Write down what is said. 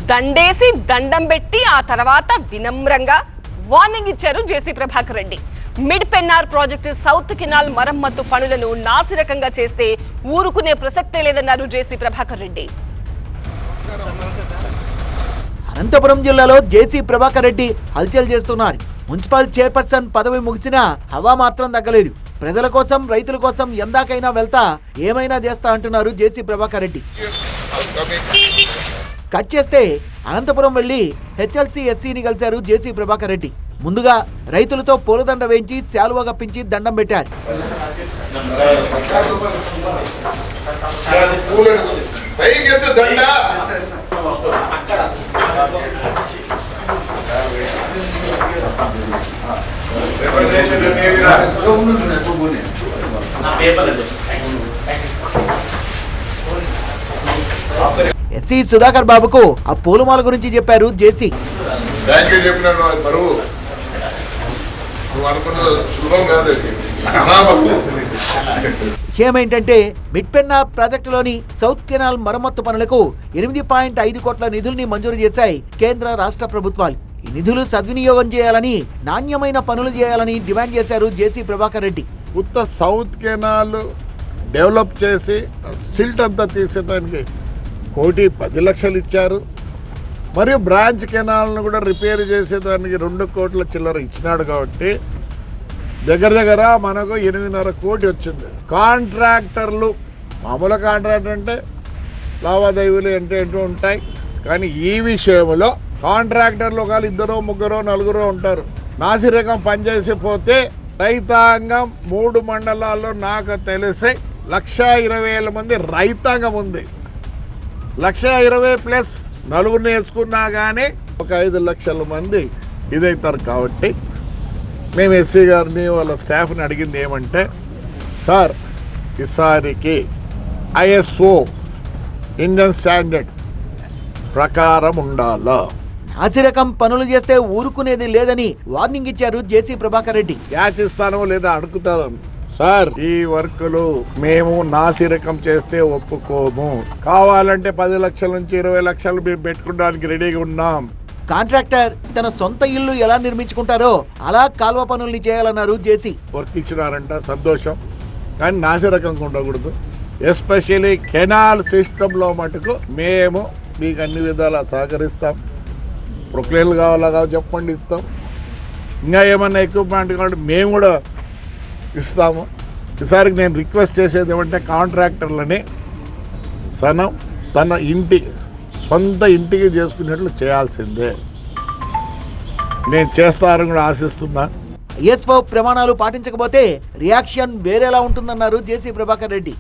దండేసి దండం పెట్టి ఆ తర్వాత వినమ్రంగా వార్నింగ్ ఇచ్చారు JC Prabhakar Reddy. Mid Pennar project south canal మరమ్మతు పనులను నాసిరకంగా చేస్తే ఊరుకునే ప్రసక్తే లేదన్నారు జేసీ ప్రభాకర్ రెడ్డి. అనంతపురం జిల్లాలో జేసీ ప్రభాకర్ రెడ్డి హల్చల్ చేస్తున్నారు. మున్సిపల్ చైర్పర్సన్ పదవి ముగిసినా హవా మాత్రం తగ్గలేదు. ప్రజల కోసం రైతుల కోసం ఎందాకైనా వెళ్తా ఏమైనా చేస్తా అంటున్నారు జేసీ ప్రభాకర్ రెడ్డి. కట్ చేస్తే అనంతపురం వెళ్లి హెచ్ఎల్సీ ఎస్సీని కలిశారు జేసీ ప్రభాకర్ రెడ్డి. ముందుగా రైతులతో పూలదండ వేయించి శాలువా కప్పించి దండం పెట్టారు. ఎస్సీ సుధాకర్ బాబుకు ఆ పూలమాల గురించి చెప్పారు జేసీ. విషయం ఏంటంటే మిడ్ పెన్నార్ ప్రాజెక్టులోని సౌత్ కెనాల్ మరమ్మత్తు పనులకు 8.5 కోట్ల నిధుల్ని మంజూరు చేశాయి కేంద్ర రాష్ట్ర ప్రభుత్వాలు. ఈ నిధులు సద్వినియోగం చేయాలని, నాణ్యమైన పనులు చేయాలని డిమాండ్ చేశారు జేసీ ప్రభాకర్ రెడ్డి. కొత్త సౌత్ కెనాల్ డెవలప్ చేసి సిల్ట్ అంతా తీసేదానికి 1,10,00,000 ఇచ్చారు. మరియు బ్రాంచ్ కెనాల్ను కూడా రిపేర్ చేసేదానికి 2 కోట్ల చిల్లర ఇచ్చినాడు. కాబట్టి దగ్గర మనకు 8.5 కోటి వచ్చింది. కాంట్రాక్టర్లు మామూలు కాంట్రాక్టర్ అంటే లావాదేవీలు ఏంటో ఉంటాయి. కానీ ఈ విషయంలో కాంట్రాక్టర్లు ఒకవేళ 2, 3, 4 ఉంటారు. నాసిరకం పనిచేసి పోతే రైతాంగం 3 మండలాల్లో నాకు తెలిసి 1,20,000 మంది రైతాంగం ఉంది. 1,20,000 ప్లస్ 4 నేర్చుకున్నా కానీ ఒక 5 లక్షల మంది ఇదవుతారు. కాబట్టి మేము ఎస్సీ గారిని వాళ్ళ స్టాఫ్ని అడిగింది ఏమంటే, సార్ ఈసారికి ISO ఇండియన్ స్టాండర్డ్ ప్రకారం ఉండాలా, నాసిరకం పనులు చేస్తే ఊరుకునేది లేదని వార్నింగ్ ఇచ్చారు జేసీ ప్రభాకర్ రెడ్డి. యాచిస్తానో లేదా అడుగుతాను. సార్ ఈ వర్కులు మేము నాసిరకం చేస్తే ఒప్పుకోము. కావాలంటే 10 లక్షల నుంచి 20 లక్షలు మేము పెట్టుకోవడానికి రెడీగా ఉన్నాం. కాంట్రాక్టర్ తన సొంత ఇల్లు ఎలా నిర్మించుకుంటారో అలా కాల్వ పనుల్ని చేయాలన్నారు జేసీ. వర్క్ ఇచ్చినారంట, సంతోషం. కానీ నాసిరకంగా ఉండకూడదు. ఎస్పెషల్లీ కెనాల్ సిస్టంలో మటుకు మేము మీకు అన్ని విధాలా సహకరిస్తాం. ప్రొక్లైన్లు కావాలా చెప్పండి, ఇస్తాం. ఇంకా ఏమన్నా ఎక్విప్మెంట్ కావాలంటే మేము కూడా ఇస్తాము. ఈసారికి నేను రిక్వెస్ట్ చేసేది ఏమంటే, కాంట్రాక్టర్లని తన సొంత ఇంటికి చేసుకునేట్లు చేయాల్సిందే. నేను చేస్తారని కూడా ఆశిస్తున్నా. ISO ప్రమాణాలు పాటించకపోతే రియాక్షన్ వేరేలా ఉంటుందన్నారు జేసీ ప్రభాకర్ రెడ్డి.